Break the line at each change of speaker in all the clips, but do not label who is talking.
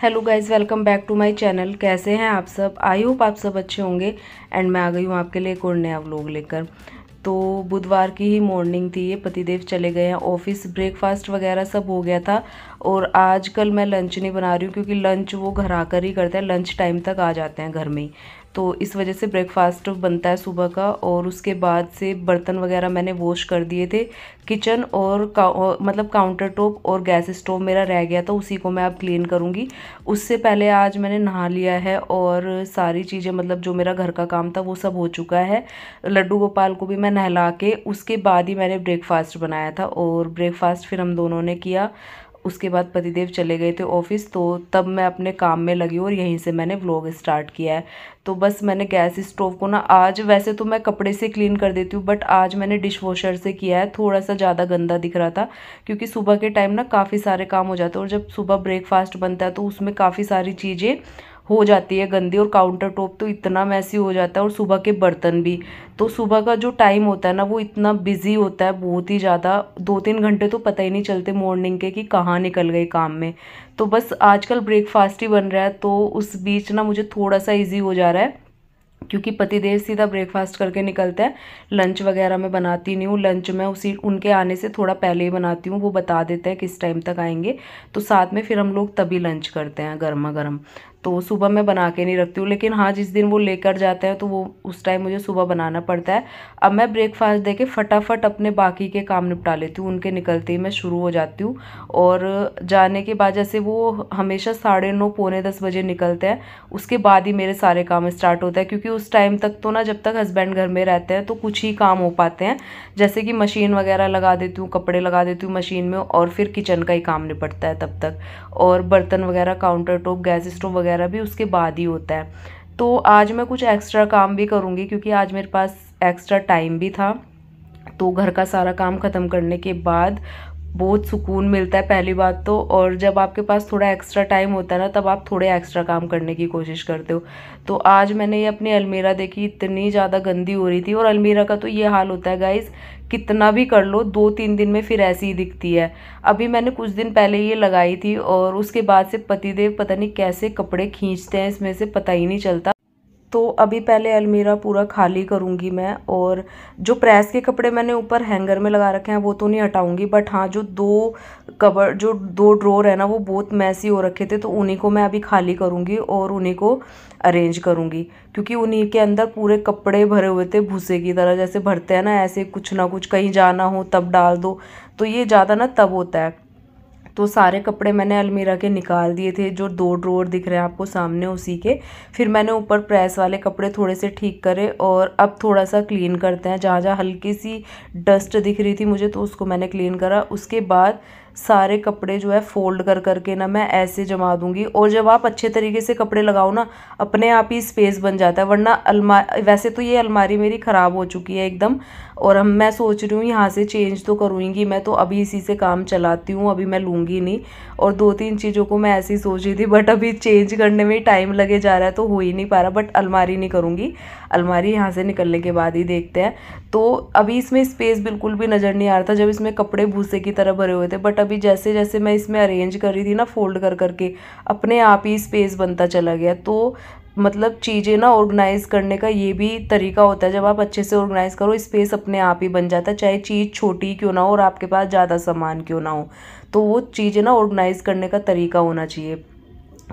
Hello guys, welcome back to my channel. कैसे हैं आप सब? आई होप आप सब अच्छे होंगे। एंड मैं आ गई हूँ आपके लिए एक और नया व्लॉग लेकर। तो बुधवार की ही मॉर्निंग थी, ये पतिदेव चले गए हैं ऑफिस। ब्रेकफास्ट वगैरह सब हो गया था और आजकल मैं लंच नहीं बना रही हूँ क्योंकि लंच वो घर आकर ही करते हैं, लंच टाइम तक आ जाते हैं घर में ही। तो इस वजह से ब्रेकफास्ट बनता है सुबह का। और उसके बाद से बर्तन वगैरह मैंने वॉश कर दिए थे। किचन और मतलब काउंटर टॉप और गैस स्टोव मेरा रह गया था, उसी को मैं अब क्लीन करूँगी। उससे पहले आज मैंने नहा लिया है और सारी चीज़ें मतलब जो मेरा घर का काम था वो सब हो चुका है। लड्डू गोपाल को भी मैं नहला के उसके बाद ही मैंने ब्रेकफास्ट बनाया था और ब्रेकफास्ट फिर हम दोनों ने किया। उसके बाद पतिदेव चले गए थे ऑफिस, तो तब मैं अपने काम में लगी और यहीं से मैंने व्लॉग स्टार्ट किया है। तो बस मैंने गैस स्टोव को ना, आज वैसे तो मैं कपड़े से क्लीन कर देती हूँ बट आज मैंने डिश वॉशर से किया है। थोड़ा सा ज़्यादा गंदा दिख रहा था क्योंकि सुबह के टाइम ना काफ़ी सारे काम हो जाते हैं और जब सुबह ब्रेकफास्ट बनता है तो उसमें काफ़ी सारी चीज़ें हो जाती है गंदी। और काउंटर टॉप तो इतना मैसी हो जाता है और सुबह के बर्तन भी। तो सुबह का जो टाइम होता है ना वो इतना बिजी होता है, बहुत ही ज़्यादा। 2-3 घंटे तो पता ही नहीं चलते मॉर्निंग के कि कहाँ निकल गए काम में। तो बस आजकल ब्रेकफास्ट ही बन रहा है तो उस बीच ना मुझे थोड़ा सा ईजी हो जा रहा है क्योंकि पतिदेव सीधा ब्रेकफास्ट करके निकलते हैं। लंच वगैरह मैं बनाती नहीं हूँ, लंच मैं उसी उनके आने से थोड़ा पहले ही बनाती हूँ। वो बता देते हैं किस टाइम तक आएंगे तो साथ में फिर हम लोग तभी लंच करते हैं गर्मा गर्म। तो सुबह मैं बना के नहीं रखती हूँ, लेकिन हाँ जिस दिन वो लेकर जाते हैं तो वो उस टाइम मुझे सुबह बनाना पड़ता है। अब मैं ब्रेकफास्ट दे के फटाफट अपने बाकी के काम निपटा लेती हूँ, उनके निकलते ही मैं शुरू हो जाती हूँ। और जाने के बाद जैसे वो हमेशा 9:30 पौने 10 बजे निकलते हैं, उसके बाद ही मेरे सारे काम स्टार्ट होता है क्योंकि उस टाइम तक तो ना, जब तक हस्बैंड घर में रहते हैं तो कुछ ही काम हो पाते हैं। जैसे कि मशीन वगैरह लगा देती हूँ, कपड़े लगा देती हूँ मशीन में और फिर किचन का ही काम निपटता है तब तक। और बर्तन वगैरह, काउंटर टॉप, गैस स्टोव वगैरह भी उसके बाद ही होता है। तो आज मैं कुछ एक्स्ट्रा काम भी करूँगी क्योंकि आज मेरे पास एक्स्ट्रा टाइम भी था। तो घर का सारा काम ख़त्म करने के बाद बहुत सुकून मिलता है पहली बात तो। और जब आपके पास थोड़ा एक्स्ट्रा टाइम होता है ना तब आप थोड़े एक्स्ट्रा काम करने की कोशिश करते हो। तो आज मैंने ये अपनी अलमीरा देखी, इतनी ज़्यादा गंदी हो रही थी। और अलमीरा का तो ये हाल होता है गाइस, कितना भी कर लो 2-3 दिन में फिर ऐसी ही दिखती है। अभी मैंने कुछ दिन पहले ये लगाई थी और उसके बाद से पतिदेव पता नहीं कैसे कपड़े खींचते हैं इसमें से, पता ही नहीं चलता। तो अभी पहले अलमीरा पूरा खाली करूँगी मैं। और जो प्रेस के कपड़े मैंने ऊपर हैंगर में लगा रखे हैं वो तो नहीं हटाऊँगी, बट हाँ जो जो दो ड्रॉर है ना वो बहुत मैसी हो रखे थे तो उन्हीं को मैं अभी खाली करूँगी और उन्हीं को अरेंज करूँगी। क्योंकि उन्हीं के अंदर पूरे कपड़े भरे हुए थे भूसे की तरह, जैसे भरते हैं ना ऐसे, कुछ ना कुछ कहीं जाना हो तब डाल दो। तो ये ज़्यादा ना तब होता है। तो सारे कपड़े मैंने अलमीरा के निकाल दिए थे, जो 2 ड्रॉर दिख रहे हैं आपको सामने उसी के। फिर मैंने ऊपर प्रेस वाले कपड़े थोड़े से ठीक करे और अब थोड़ा सा क्लीन करते हैं। जहाँ जहाँ हल्की सी डस्ट दिख रही थी मुझे तो उसको मैंने क्लीन करा। उसके बाद सारे कपड़े जो है फोल्ड कर करके ना मैं ऐसे जमा दूंगी। और जब आप अच्छे तरीके से कपड़े लगाओ ना अपने आप ही स्पेस बन जाता है। वरना वैसे तो ये अलमारी मेरी ख़राब हो चुकी है एकदम, और मैं सोच रही हूँ यहाँ से चेंज तो करूँगी मैं, तो अभी इसी से काम चलाती हूँ, अभी मैं लूँगी नहीं। और 2-3 चीज़ों को मैं ऐसे ही सोच रही थी बट अभी चेंज करने में टाइम लगे जा रहा है तो हो ही नहीं पा रहा। बट अलमारी नहीं करूँगी, अलमारी यहाँ से निकलने के बाद ही देखते हैं। तो अभी इसमें स्पेस बिल्कुल भी नज़र नहीं आ रहा था जब इसमें कपड़े भूसे की तरह भरे हुए थे, बट अभी जैसे जैसे मैं इसमें अरेंज कर रही थी ना फोल्ड कर करके, अपने आप ही स्पेस बनता चला गया। तो मतलब चीज़ें ना ऑर्गेनाइज़ करने का ये भी तरीका होता है, जब आप अच्छे से ऑर्गेनाइज़ करो स्पेस अपने आप ही बन जाता है, चाहे चीज़ छोटी क्यों ना हो और आपके पास ज़्यादा सामान क्यों ना हो। तो वो चीज़ें ना ऑर्गेनाइज़ करने का तरीका होना चाहिए।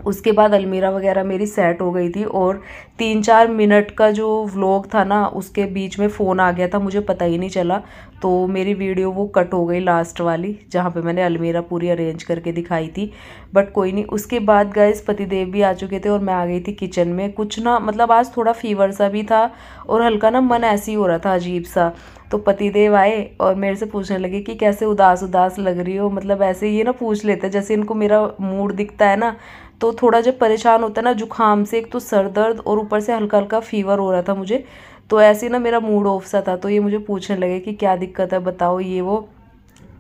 उसके बाद अलमीरा वगैरह मेरी सेट हो गई थी और 3-4 मिनट का जो व्लॉग था ना उसके बीच में फ़ोन आ गया था, मुझे पता ही नहीं चला। तो मेरी वीडियो वो कट हो गई लास्ट वाली, जहाँ पे मैंने अलमीरा पूरी अरेंज करके दिखाई थी। बट कोई नहीं। उसके बाद गाइस पतिदेव भी आ चुके थे और मैं आ गई थी किचन में। कुछ ना मतलब आज थोड़ा फीवर सा भी था और हल्का ना मन ऐसे ही हो रहा था अजीब सा। तो पतिदेव आए और मेरे से पूछने लगे कि कैसे उदास उदास लग रही हो। मतलब ऐसे ये ना पूछ लेते हैं जैसे इनको मेरा मूड दिखता है ना। तो थोड़ा जब परेशान होता है ना जुकाम से, एक तो सर दर्द और ऊपर से हल्का हल्का फीवर हो रहा था मुझे, तो ऐसे ना मेरा मूड ऑफ सा था। तो ये मुझे पूछने लगे कि क्या दिक्कत है बताओ ये वो।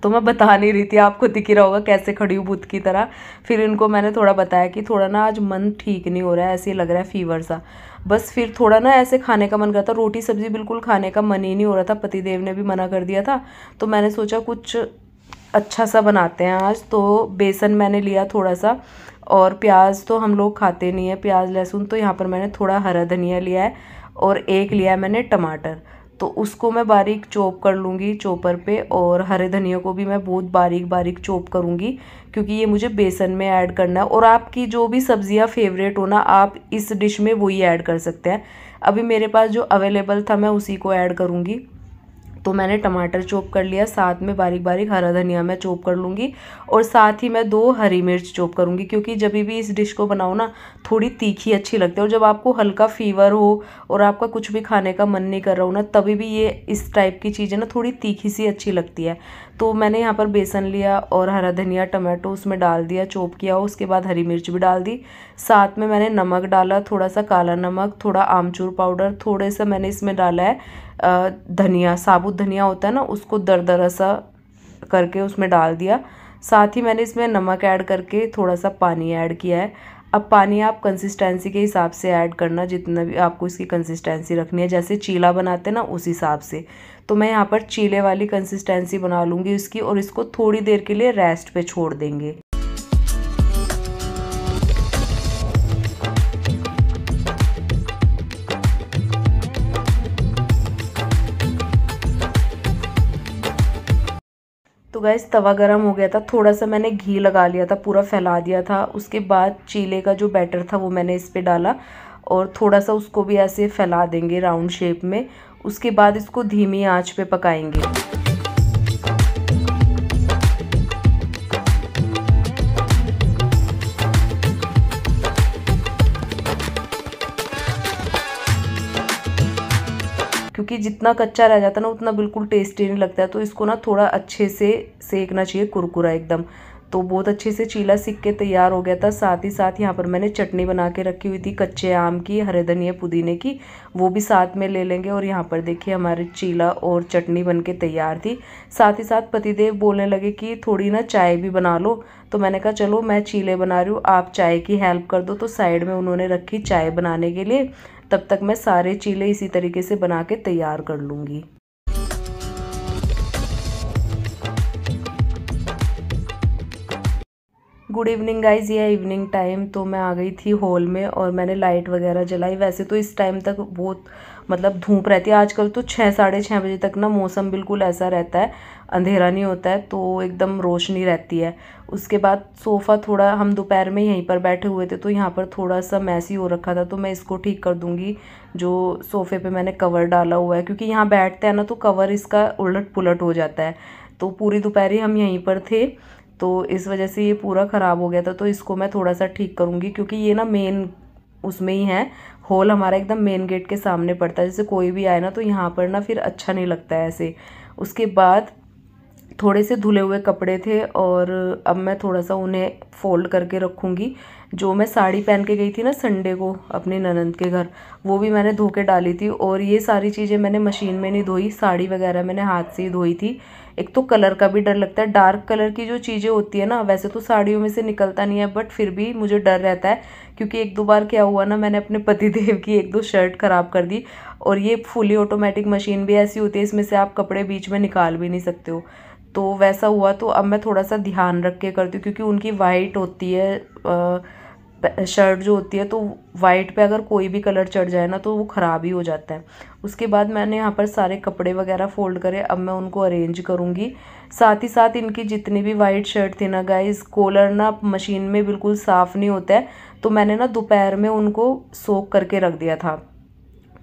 तो मैं बता नहीं रही थी, आपको दिख ही रहा होगा कैसे खड़ी हूँ भूत की तरह। फिर इनको मैंने थोड़ा बताया कि थोड़ा ना आज मन ठीक नहीं हो रहा है, ऐसे ही लग रहा है फीवर सा। बस फिर थोड़ा ना ऐसे खाने का मन करता, रोटी सब्जी बिल्कुल खाने का मन ही नहीं हो रहा था, पतिदेव ने भी मना कर दिया था। तो मैंने सोचा कुछ अच्छा सा बनाते हैं आज। तो बेसन मैंने लिया थोड़ा सा और प्याज तो हम लोग खाते नहीं है, प्याज लहसुन। तो यहाँ पर मैंने थोड़ा हरा धनिया लिया है और एक लिया है मैंने टमाटर। तो उसको मैं बारीक चॉप कर लूँगी चॉपर पे, और हरे धनिया को भी मैं बहुत बारीक बारीक चॉप करूँगी क्योंकि ये मुझे बेसन में ऐड करना है। और आपकी जो भी सब्जियां फेवरेट हो ना, आप इस डिश में वही ऐड कर सकते हैं। अभी मेरे पास जो अवेलेबल था मैं उसी को ऐड करूँगी। तो मैंने टमाटर चॉप कर लिया, साथ में बारीक बारीक हरा धनिया मैं चॉप कर लूँगी, और साथ ही मैं 2 हरी मिर्च चॉप करूँगी क्योंकि जब भी इस डिश को बनाओ ना थोड़ी तीखी अच्छी लगती है। और जब आपको हल्का फीवर हो और आपका कुछ भी खाने का मन नहीं कर रहा हो ना, तभी भी ये इस टाइप की चीज़ें ना थोड़ी तीखी सी अच्छी लगती है। तो मैंने यहाँ पर बेसन लिया और हरा धनिया टमाटो उसमें डाल दिया, चॉप किया हो, उसके बाद हरी मिर्च भी डाल दी। साथ में मैंने नमक डाला, थोड़ा सा काला नमक, थोड़ा आमचूर पाउडर, थोड़े सा मैंने इसमें डाला है धनिया, साबुत धनिया होता है ना, उसको दरदरा सा करके उसमें डाल दिया। साथ ही मैंने इसमें नमक ऐड करके थोड़ा सा पानी ऐड किया है। अब पानी आप कंसिस्टेंसी के हिसाब से ऐड करना, जितना भी आपको इसकी कंसिस्टेंसी रखनी है, जैसे चीला बनाते हैं ना उस हिसाब से। तो मैं यहाँ पर चीले वाली कंसिस्टेंसी बना लूँगी इसकी, और इसको थोड़ी देर के लिए रेस्ट पे छोड़ देंगे। तो गैस तवा गरम हो गया था, थोड़ा सा मैंने घी लगा लिया था, पूरा फैला दिया था। उसके बाद चीले का जो बैटर था वो मैंने इस पे डाला और थोड़ा सा उसको भी ऐसे फैला देंगे राउंड शेप में। उसके बाद इसको धीमी आंच पे पकाएंगे। क्योंकि जितना कच्चा रह जाता है ना उतना बिल्कुल टेस्टी नहीं लगता है। तो इसको ना थोड़ा अच्छे से सेकना चाहिए, कुरकुरा एकदम। तो बहुत अच्छे से चीला सीख के तैयार हो गया था। साथ ही साथ यहाँ पर मैंने चटनी बना के रखी हुई थी कच्चे आम की, हरे धनिया पुदीने की, वो भी साथ में ले लेंगे। और यहाँ पर देखिए हमारी चीला और चटनी बन के तैयार थी। साथ ही साथ पतिदेव बोलने लगे कि थोड़ी ना चाय भी बना लो। तो मैंने कहा चलो मैं चीले बना रही हूँ, आप चाय की हेल्प कर दो। तो साइड में उन्होंने रखी चाय बनाने के लिए, तब तक मैं सारे चीले इसी तरीके से बना के तैयार कर लूँगी। गुड इवनिंग गाइज, ये इवनिंग टाइम। तो मैं आ गई थी हॉल में और मैंने लाइट वगैरह जलाई। वैसे तो इस टाइम तक बहुत मतलब धूप रहती है। आजकल तो 6 साढ़े 6 बजे तक ना मौसम बिल्कुल ऐसा रहता है, अंधेरा नहीं होता है, तो एकदम रोशनी रहती है। उसके बाद सोफ़ा थोड़ा, हम दोपहर में यहीं पर बैठे हुए थे तो यहाँ पर थोड़ा सा मैसी हो रखा था, तो मैं इसको ठीक कर दूँगी। जो सोफ़े पे मैंने कवर डाला हुआ है, क्योंकि यहाँ बैठते हैं ना तो कवर इसका उलट पुलट हो जाता है। तो पूरी दोपहर ही हम यहीं पर थे, तो इस वजह से ये पूरा ख़राब हो गया था। तो इसको मैं थोड़ा सा ठीक करूँगी, क्योंकि ये ना मेन उसमें ही है, हॉल हमारा एकदम मेन गेट के सामने पड़ता है। जैसे कोई भी आए ना तो यहाँ पर ना फिर अच्छा नहीं लगता है ऐसे। उसके बाद थोड़े से धुले हुए कपड़े थे और अब मैं थोड़ा सा उन्हें फ़ोल्ड करके रखूँगी। जो मैं साड़ी पहन के गई थी ना संडे को अपनी ननंद के घर, वो भी मैंने धो के डाली थी। और ये सारी चीज़ें मैंने मशीन में नहीं धोई, साड़ी वगैरह मैंने हाथ से ही धोई थी। एक तो कलर का भी डर लगता है, डार्क कलर की जो चीज़ें होती है ना, वैसे तो साड़ियों में से निकलता नहीं है, बट फिर भी मुझे डर रहता है। क्योंकि एक दो बार क्या हुआ ना, मैंने अपने पतिदेव की 1-2 शर्ट ख़राब कर दी। और ये फुली ऑटोमेटिक मशीन भी ऐसी होती है, इसमें से आप कपड़े बीच में निकाल भी नहीं सकते हो। तो वैसा हुआ, तो अब मैं थोड़ा सा ध्यान रख के करती हूँ, क्योंकि उनकी वाइट होती है शर्ट जो होती है, तो वाइट पे अगर कोई भी कलर चढ़ जाए ना तो वो ख़राब ही हो जाता है। उसके बाद मैंने यहाँ पर सारे कपड़े वगैरह फ़ोल्ड करे, अब मैं उनको अरेंज करूँगी। साथ ही साथ इनकी जितनी भी वाइट शर्ट थी ना गाइस, कॉलर ना मशीन में बिल्कुल साफ़ नहीं होता है, तो मैंने ना दोपहर में उनको सोक करके रख दिया था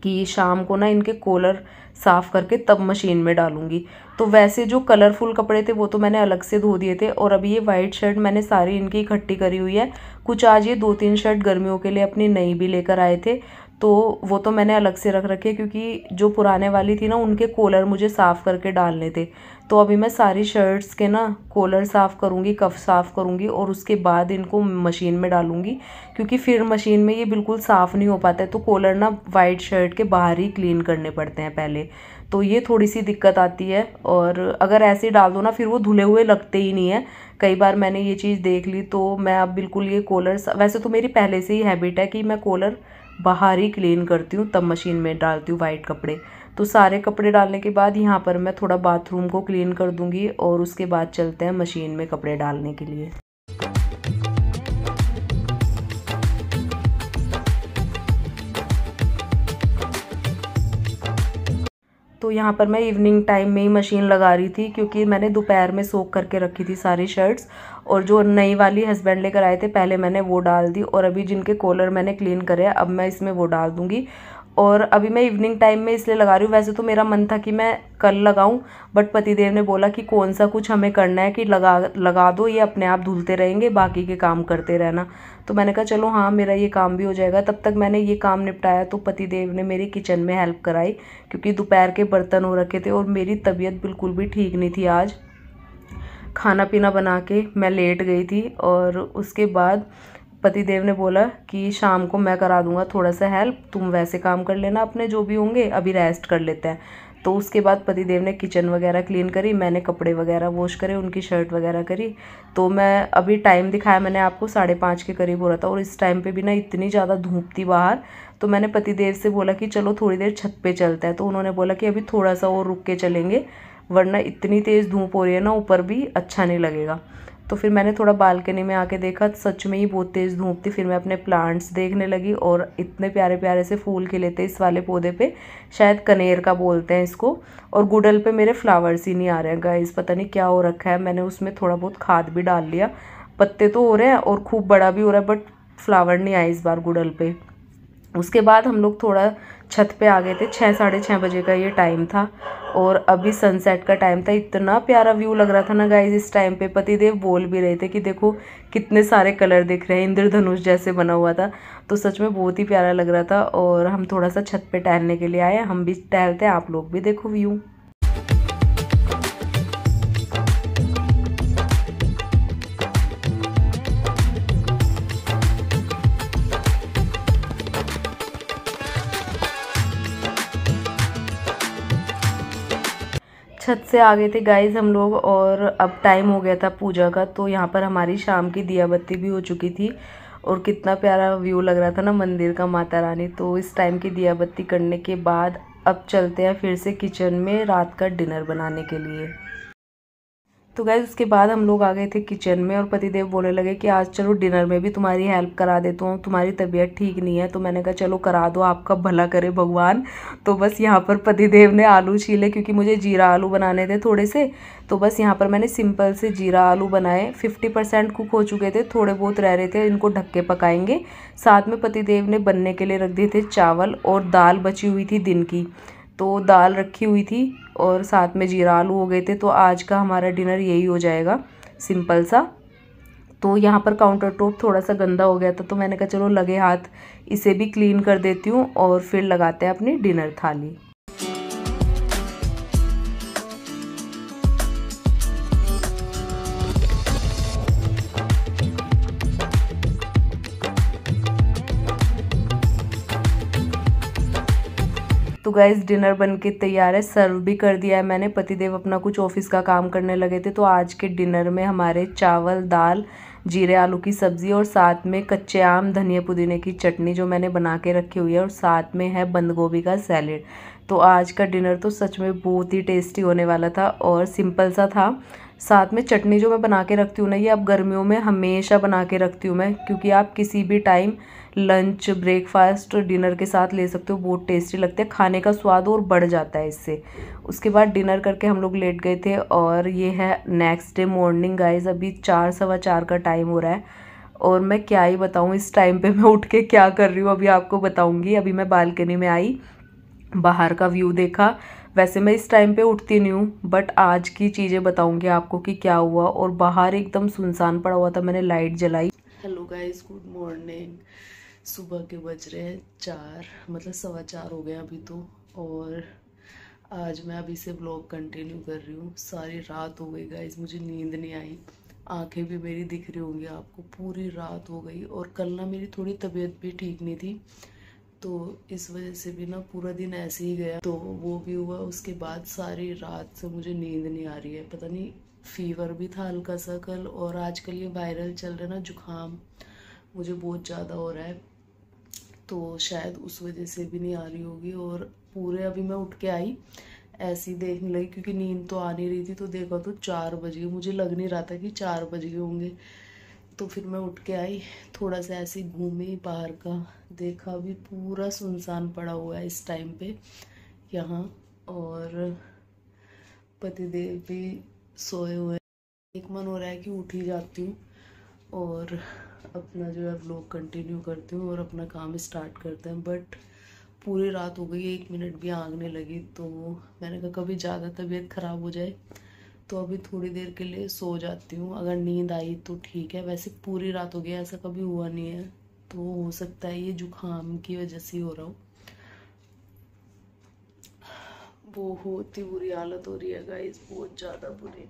कि शाम को ना इनके कॉलर साफ़ करके तब मशीन में डालूंगी। तो वैसे जो कलरफुल कपड़े थे वो तो मैंने अलग से धो दिए थे, और अभी ये वाइट शर्ट मैंने सारी इनकी इकट्ठी करी हुई है। कुछ आज ये 2-3 शर्ट गर्मियों के लिए अपनी नई भी लेकर आए थे, तो वो तो मैंने अलग से रख रखे, क्योंकि जो पुराने वाली थी ना उनके कॉलर मुझे साफ़ करके डालने थे। तो अभी मैं सारी शर्ट्स के ना कॉलर साफ़ करूँगी, कफ साफ़ करूँगी, और उसके बाद इनको मशीन में डालूँगी, क्योंकि फिर मशीन में ये बिल्कुल साफ़ नहीं हो पाता है। तो कॉलर ना वाइट शर्ट के बाहर ही क्लीन करने पड़ते हैं पहले, तो ये थोड़ी सी दिक्कत आती है। और अगर ऐसे डाल दो ना फिर वो धुले हुए लगते ही नहीं है। कई बार मैंने ये चीज़ देख ली, तो मैं अब बिल्कुल ये कॉलर, वैसे तो मेरी पहले से ही हैबिट है कि मैं कॉलर बाहर ही क्लीन करती हूँ, तब मशीन में डालती हूँ वाइट कपड़े। तो सारे कपड़े डालने के बाद यहाँ पर मैं थोड़ा बाथरूम को क्लीन कर दूँगी, और उसके बाद चलते हैं मशीन में कपड़े डालने के लिए। तो यहाँ पर मैं इवनिंग टाइम में ही मशीन लगा रही थी, क्योंकि मैंने दोपहर में सोख करके रखी थी सारी शर्ट्स, और जो नई वाली हस्बैंड लेकर आए थे पहले मैंने वो डाल दी, और अभी जिनके कॉलर मैंने क्लीन करे अब मैं इसमें वो डाल दूँगी। और अभी मैं इवनिंग टाइम में इसलिए लगा रही हूँ, वैसे तो मेरा मन था कि मैं कल लगाऊं, बट पतिदेव ने बोला कि कौन सा कुछ हमें करना है कि लगा दो, ये अपने आप धुलते रहेंगे, बाकी के काम करते रहना। तो मैंने कहा चलो हाँ, मेरा ये काम भी हो जाएगा। तब तक मैंने ये काम निपटाया तो पतिदेव ने मेरी किचन में हेल्प कराई, क्योंकि दोपहर के बर्तन हो रखे थे और मेरी तबीयत बिल्कुल भी ठीक नहीं थी। आज खाना पीना बना के मैं लेट गई थी, और उसके बाद पतिदेव ने बोला कि शाम को मैं करा दूंगा थोड़ा सा हेल्प, तुम वैसे काम कर लेना अपने जो भी होंगे, अभी रेस्ट कर लेते हैं। तो उसके बाद पतिदेव ने किचन वगैरह क्लीन करी, मैंने कपड़े वगैरह वॉश करे, उनकी शर्ट वगैरह करी। तो मैं अभी टाइम दिखाया मैंने आपको 5:30 के करीब हो रहा था, और इस टाइम पे भी ना इतनी ज़्यादा धूप थी बाहर। तो मैंने पतिदेव से बोला कि चलो थोड़ी देर छत पे चलता है, तो उन्होंने बोला कि अभी थोड़ा सा और रुक के चलेंगे, वरना इतनी तेज़ धूप हो रही है ना ऊपर भी अच्छा नहीं लगेगा। तो फिर मैंने थोड़ा बालकनी में आके देखा, सच में ही बहुत तेज़ धूप थी। फिर मैं अपने प्लांट्स देखने लगी, और इतने प्यारे प्यारे से फूल खिले थे इस वाले पौधे पे, शायद कनेर का बोलते हैं इसको। और गुड़हल पे मेरे फ्लावर्स ही नहीं आ रहे हैं गाइस, पता नहीं क्या हो रखा है। मैंने उसमें थोड़ा बहुत खाद भी डाल लिया, पत्ते तो हो रहे हैं और खूब बड़ा भी हो रहा है, बट फ्लावर नहीं आए इस बार गुड़हल पे। उसके बाद हम लोग थोड़ा छत पे आ गए थे, 6 साढ़े 6 बजे का ये टाइम था, और अभी सनसेट का टाइम था। इतना प्यारा व्यू लग रहा था ना गाइज इस टाइम पे। पतिदेव बोल भी रहे थे कि देखो कितने सारे कलर दिख रहे हैं, इंद्रधनुष जैसे बना हुआ था। तो सच में बहुत ही प्यारा लग रहा था, और हम थोड़ा सा छत पे टहलने के लिए आए। हम भी टहलते हैं, आप लोग भी देखो व्यू। छत से आ गए थे गाइज हम लोग, और अब टाइम हो गया था पूजा का। तो यहाँ पर हमारी शाम की दिया बत्ती भी हो चुकी थी, और कितना प्यारा व्यू लग रहा था ना मंदिर का, माता रानी। तो इस टाइम की दिया बत्ती करने के बाद अब चलते हैं फिर से किचन में रात का डिनर बनाने के लिए। तो गाइज उसके बाद हम लोग आ गए थे किचन में, और पतिदेव बोलने लगे कि आज चलो डिनर में भी तुम्हारी हेल्प करा देता हूँ, तुम्हारी तबीयत ठीक नहीं है। तो मैंने कहा चलो करा दो, आपका भला करे भगवान। तो बस यहाँ पर पतिदेव ने आलू छीले, क्योंकि मुझे जीरा आलू बनाने थे थोड़े से। तो बस यहाँ पर मैंने सिंपल से जीरा आलू बनाए, 50% कुक हो चुके थे, थोड़े बहुत रह रहे थे, इनको ढक के पकाएंगे। साथ में पतिदेव ने बनने के लिए रख दिए थे चावल, और दाल बची हुई थी दिन की, तो दाल रखी हुई थी, और साथ में जीरा आलू हो गए थे। तो आज का हमारा डिनर यही हो जाएगा, सिंपल सा। तो यहाँ पर काउंटर टॉप थोड़ा सा गंदा हो गया था, तो मैंने कहा चलो लगे हाथ इसे भी क्लीन कर देती हूँ, और फिर लगाते हैं अपनी डिनर थाली। तो गाइस डिनर बनके तैयार है, सर्व भी कर दिया है मैंने। पतिदेव अपना कुछ ऑफिस का काम करने लगे थे। तो आज के डिनर में हमारे चावल, दाल, जीरे आलू की सब्ज़ी, और साथ में कच्चे आम, धनिया पुदीने की चटनी जो मैंने बना के रखी हुई है, और साथ में है बंद गोभी का सैलेड। तो आज का डिनर तो सच में बहुत ही टेस्टी होने वाला था, और सिंपल सा था। साथ में चटनी जो मैं बना के रखती हूँ ना, ये अब गर्मियों में हमेशा बना के रखती हूँ मैं, क्योंकि आप किसी भी टाइम लंच, ब्रेकफास्ट, डिनर के साथ ले सकते हो। बहुत टेस्टी लगते हैं, खाने का स्वाद और बढ़ जाता है इससे। उसके बाद डिनर करके हम लोग लेट गए थे, और ये है नेक्स्ट डे मॉर्निंग गाइज। अभी 4 सवा 4 का टाइम हो रहा है, और मैं क्या ही बताऊँ इस टाइम पे मैं उठ के क्या कर रही हूँ, अभी आपको बताऊँगी। अभी मैं बालकनी में आई, बाहर का व्यू देखा। वैसे मैं इस टाइम पे उठती नहीं हूँ, बट आज की चीज़ें बताऊँगी आपको कि क्या हुआ। और बाहर एकदम सुनसान पड़ा हुआ था, मैंने लाइट जलाई। Hello guys, good morning. सुबह के बज रहे हैं 4, मतलब 4:15 हो गए अभी तो। और आज मैं अभी से व्लॉग कंटिन्यू कर रही हूँ। सारी रात हो गई गाइज, मुझे नींद नहीं आई। आंखें भी मेरी दिख रही होंगी आपको, पूरी रात हो गई। और कल ना मेरी थोड़ी तबीयत भी ठीक नहीं थी, तो इस वजह से भी ना पूरा दिन ऐसे ही गया। तो वो भी हुआ, उसके बाद सारी रात से मुझे नींद नहीं आ रही है। पता नहीं, फीवर भी था हल्का सा कल, और आजकल ये वायरल चल रहा है ना, जुकाम मुझे बहुत ज़्यादा हो रहा है, तो शायद उस वजह से भी नहीं आ रही होगी। और पूरे अभी मैं उठ के आई, ऐसी देखने लगी, क्योंकि नींद तो आ नहीं रही थी। तो देखा तो 4 बज गए, मुझे लग नहीं रहा था कि 4 बज गए होंगे। तो फिर मैं उठ के आई, थोड़ा सा ऐसे घूमी बाहर का, देखा भी पूरा सुनसान पड़ा हुआ है इस टाइम पे यहाँ। और पतिदेव भी सोए हुए हैं। एक मन हो रहा है कि उठ ही जाती हूँ और अपना जो है व्लॉग कंटिन्यू करती हूँ और अपना काम स्टार्ट करते हैं, बट पूरी रात हो गई, 1 मिनट भी आगने लगी, तो मैंने कहा कभी ज़्यादा तबीयत ख़राब हो जाए तो अभी थोड़ी देर के लिए सो जाती हूँ, अगर नींद आई तो ठीक है। वैसे पूरी रात हो गई, ऐसा कभी हुआ नहीं है, तो हो सकता है ये जुकाम की वजह से हो रहा हो। बहुत ही बुरी हालत हो रही है गाइस, बहुत ज़्यादा बुरी।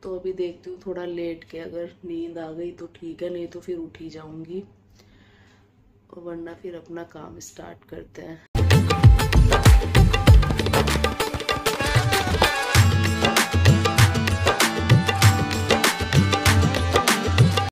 तो अभी देखती हूँ थोड़ा लेट के, अगर नींद आ गई तो ठीक है, नहीं तो फिर उठ ही जाऊंगी, वरना फिर अपना काम स्टार्ट करते हैं।